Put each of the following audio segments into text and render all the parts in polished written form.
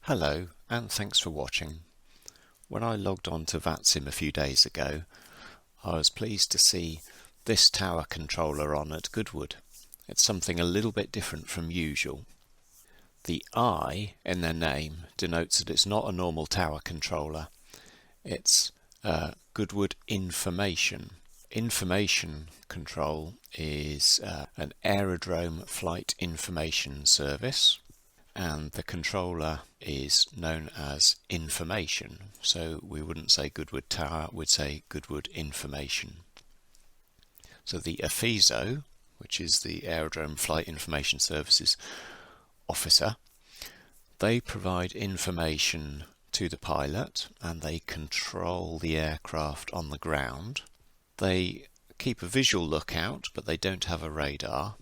Hello, and thanks for watching. When I logged on to Vatsim a few days ago, I was pleased to see this tower controller on at Goodwood. It's something a little bit different from usual. The I in their name denotes that it's not a normal tower controller. It's Goodwood Information. Information control is an aerodrome flight information service, and the controller is known as Information. So we wouldn't say Goodwood Tower, we'd say Goodwood Information. So the AFISO, which is the Aerodrome Flight Information Services officer, they provide information to the pilot and they control the aircraft on the ground. They keep a visual lookout, but they don't have a radar.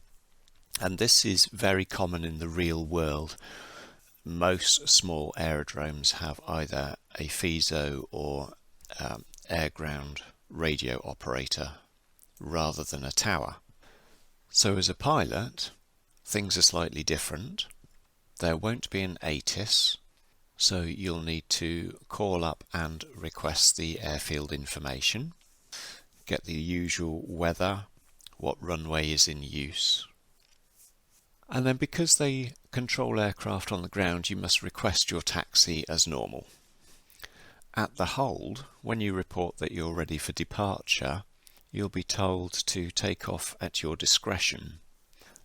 And this is very common in the real world. Most small aerodromes have either a AFISO or air-ground radio operator rather than a tower. So as a pilot, things are slightly different. There won't be an ATIS, so you'll need to call up and request the airfield information, get the usual weather, what runway is in use. And then because they control aircraft on the ground, you must request your taxi as normal. At the hold, when you report that you're ready for departure, you'll be told to take off at your discretion.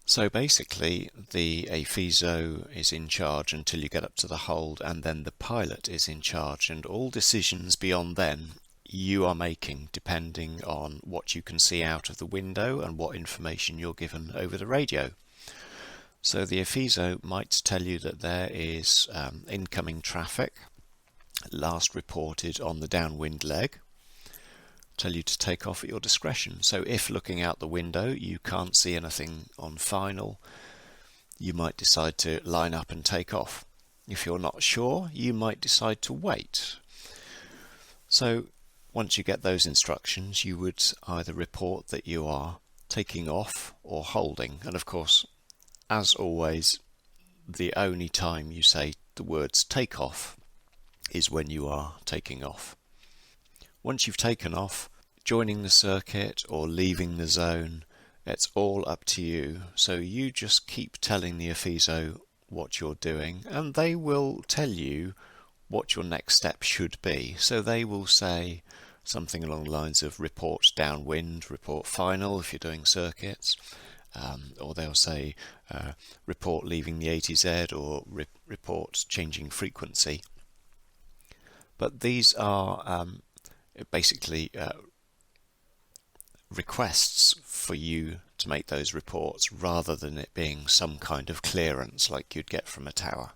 So basically, the AFISO is in charge until you get up to the hold, and then the pilot is in charge, and all decisions beyond then you are making depending on what you can see out of the window and what information you're given over the radio. So the AFISO might tell you that there is incoming traffic, last reported on the downwind leg, tell you to take off at your discretion. So if looking out the window you can't see anything on final, you might decide to line up and take off. If you're not sure, you might decide to wait. So once you get those instructions, you would either report that you are taking off or holding, and of course, as always, the only time you say the words take off is when you are taking off. Once you've taken off, joining the circuit or leaving the zone, it's all up to you. So you just keep telling the AFISO what you're doing, and they will tell you what your next step should be. So they will say something along the lines of report downwind, report final if you're doing circuits, or they'll say report leaving the ATZ or report changing frequency. But these are basically requests for you to make those reports rather than it being some kind of clearance like you'd get from a tower.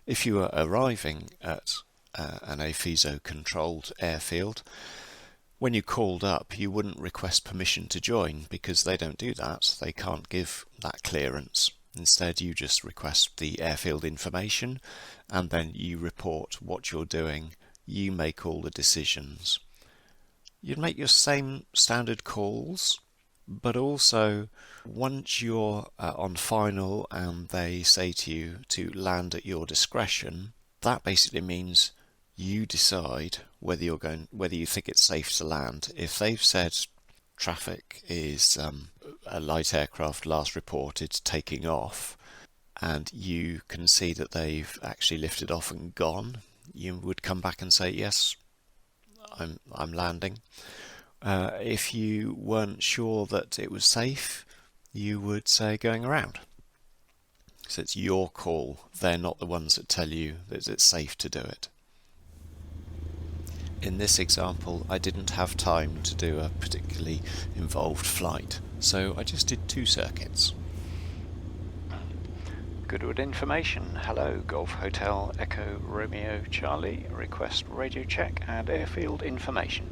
If you are arriving at an AFISO controlled airfield, when you called up, you wouldn't request permission to join because they don't do that. They can't give that clearance. Instead, you just request the airfield information and then you report what you're doing. You make all the decisions. You'd make your same standard calls, but also once you're on final and they say to you to land at your discretion, that basically means you decide whether you think it's safe to land. If they've said traffic is a light aircraft last reported taking off, and you can see that they've actually lifted off and gone, you would come back and say, yes, I'm landing. If you weren't sure that it was safe, you would say going around. So it's your call. They're not the ones that tell you that it's safe to do it. In this example, I didn't have time to do a particularly involved flight, so I just did 2 circuits. Goodwood Information. Hello, Golf Hotel Echo Romeo Charlie. Request radio check and airfield information.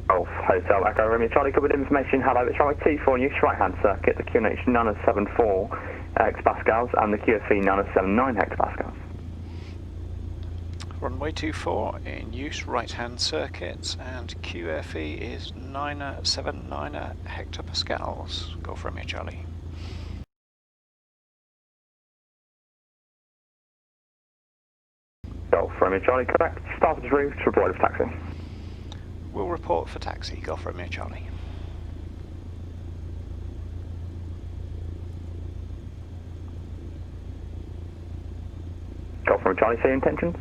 Golf Hotel Echo Romeo Charlie. Goodwood Information. Hello, it's runway 24 use right-hand circuit. The QNH 974 hectopascals and the QFE 979 hectopascals. Runway 24 in use right-hand circuits, and QFE is 979 hectopascals. Golf Romeo Charlie. Romeo Charlie, correct. Starboard route, report for taxi. We'll report for taxi, Golf Romeo Charlie. Golf Romeo Charlie, say intentions?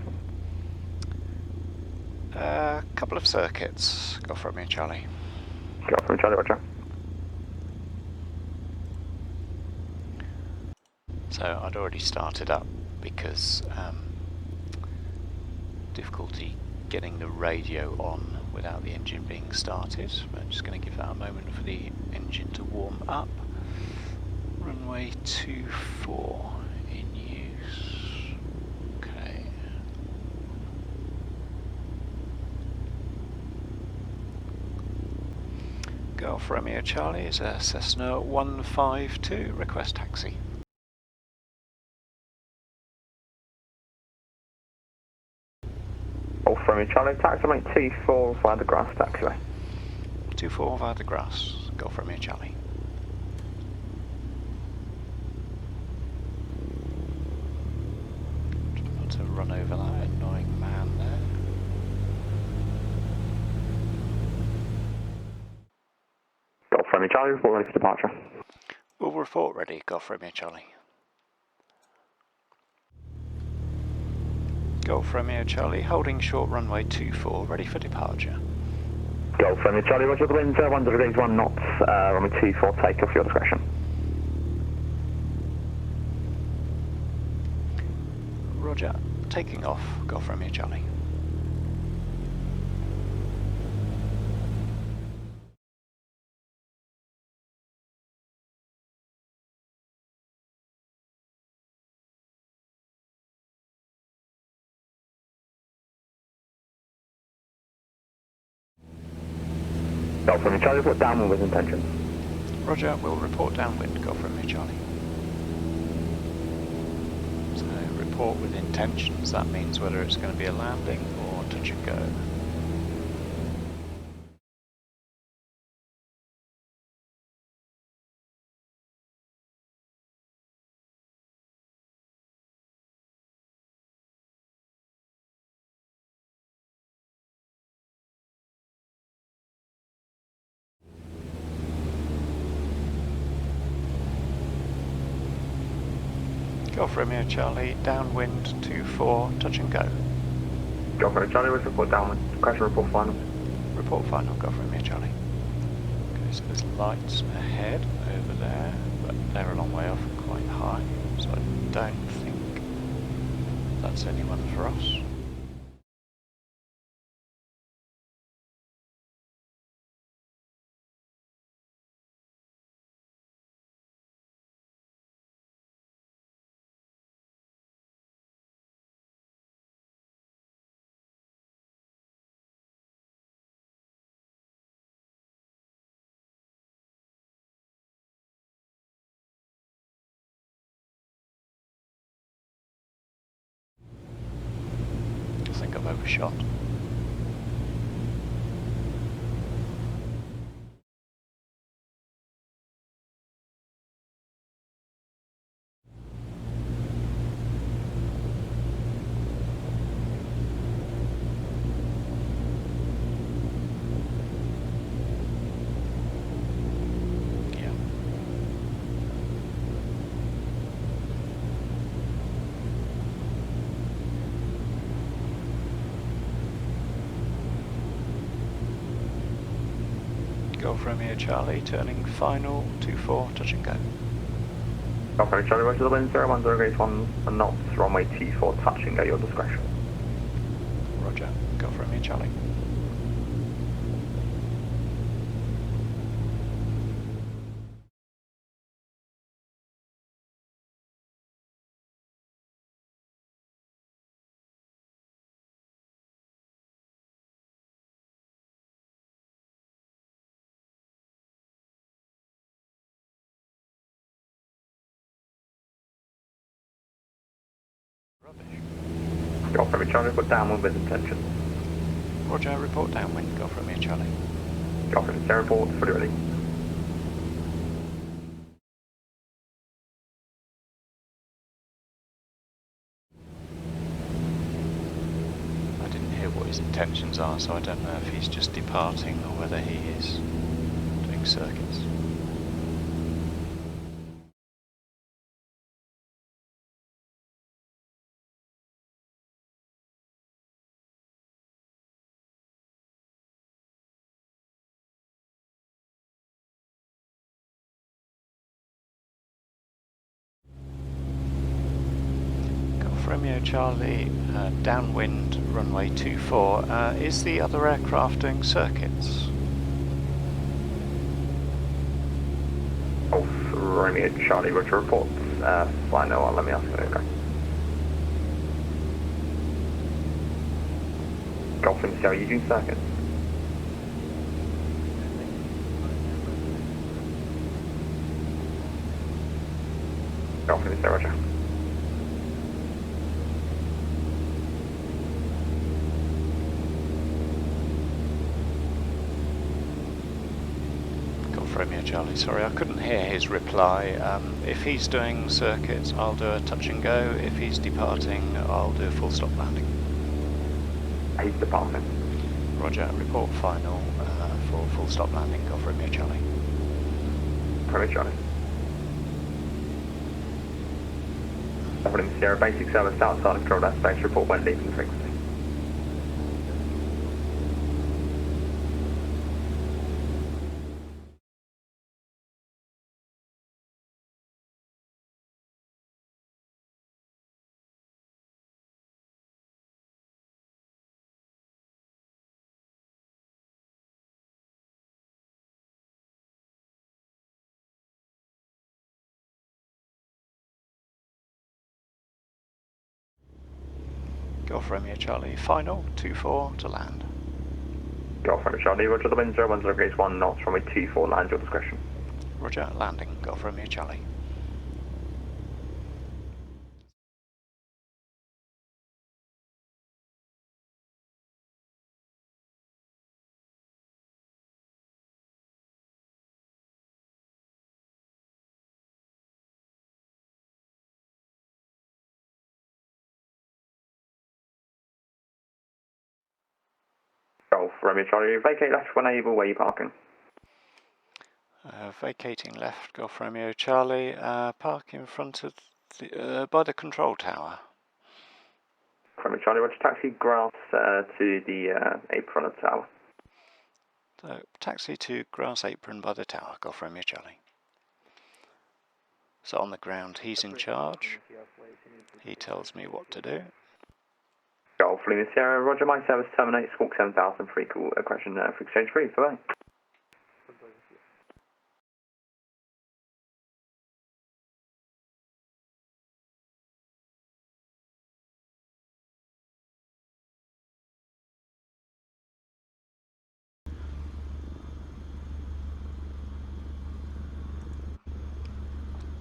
Couple of circuits, Golf Romeo Charlie. Golf Romeo Charlie, roger. So I'd already started up because difficulty getting the radio on without the engine being started. I'm just going to give that a moment for the engine to warm up. Runway 24 in use. Okay. Golf Romeo Charlie is a Cessna 152, request taxi. Golf Romeo Charlie, taxi mate 24 via the grass taxiway. 24 via the grass, Golf Romeo Charlie. Just about to run over that annoying man there. Golf Romeo Charlie, report ready for departure. We'll report ready, Golf Romeo Charlie. Golf Romeo Charlie, holding short runway 24, ready for departure. Golf Romeo Charlie, roger, the wind 1 degrees 1 knots, runway 24, take off your discretion. Roger, taking off, Golf Romeo Charlie. Golf Romeo Charlie, report downwind with intention. Roger, we'll report downwind, Golf Romeo Charlie. So, report with intentions, that means whether it's going to be a landing or touch and go. Golf Romeo Charlie, downwind 24, touch and go. Golf Romeo Charlie, report downwind. Crash report final. Report final, Golf Romeo Charlie. Okay, so there's lights ahead over there, but they're a long way off and quite high, so I don't think that's anyone for us. I think I've overshot. Yeah. Golf Romeo Charlie, turning final, 24, touch and go. Golf Romeo Charlie, roger, the wind 1 degrees 1 knots, runway 24, touch and go, your discretion. Roger, Golf Romeo Charlie. Rubbish. Golf Romeo Charlie, report downwind with intention. Roger, report downwind, Golf Romeo Charlie. Golf Romeo Charlie, report, fully ready. start, so I don't know if he's just departing or whether he is doing circuits. Romeo Charlie, downwind runway 24. Is the other aircraft doing circuits? Golf Romeo Charlie, Roger reports. Fly no one, let me ask you. Okay. Golf Romeo Charlie, you doing circuits? Golf Romeo Charlie, Roger. Romeo Charlie, sorry, I couldn't hear his reply. If he's doing circuits, I'll do a touch and go. If he's departing, I'll do a full stop landing. He's departing. Roger, report final for full stop landing. Golf Romeo Charlie. Romeo Charlie. Dublin Sierra, basic service outside of control airspace, report when leaving the frequency. Golf Romeo Charlie, final, 24 to land. Golf Romeo Charlie, Roger, the wind 01 degrees 1 knots, runway 24, land your discretion. Roger, landing, Golf Romeo Charlie. Golf Romeo Charlie, vacate left when able, where you parking? Vacating left, Golf Romeo Charlie, park in front of the, by the control tower. Romeo Charlie, Roger, taxi grass to the apron of the tower. So, taxi to grass apron by the tower, Golf Romeo Charlie. So on the ground, he's in charge. He tells me what to do. Golf Lima Sierra, Roger, my service terminates, squawk 7000, free call, question for exchange free, bye-bye.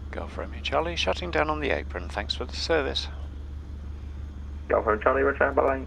Golf Romeo Charlie, shutting down on the apron. Thanks for the service. Golf Romeo Charlie, Roger, bye-bye.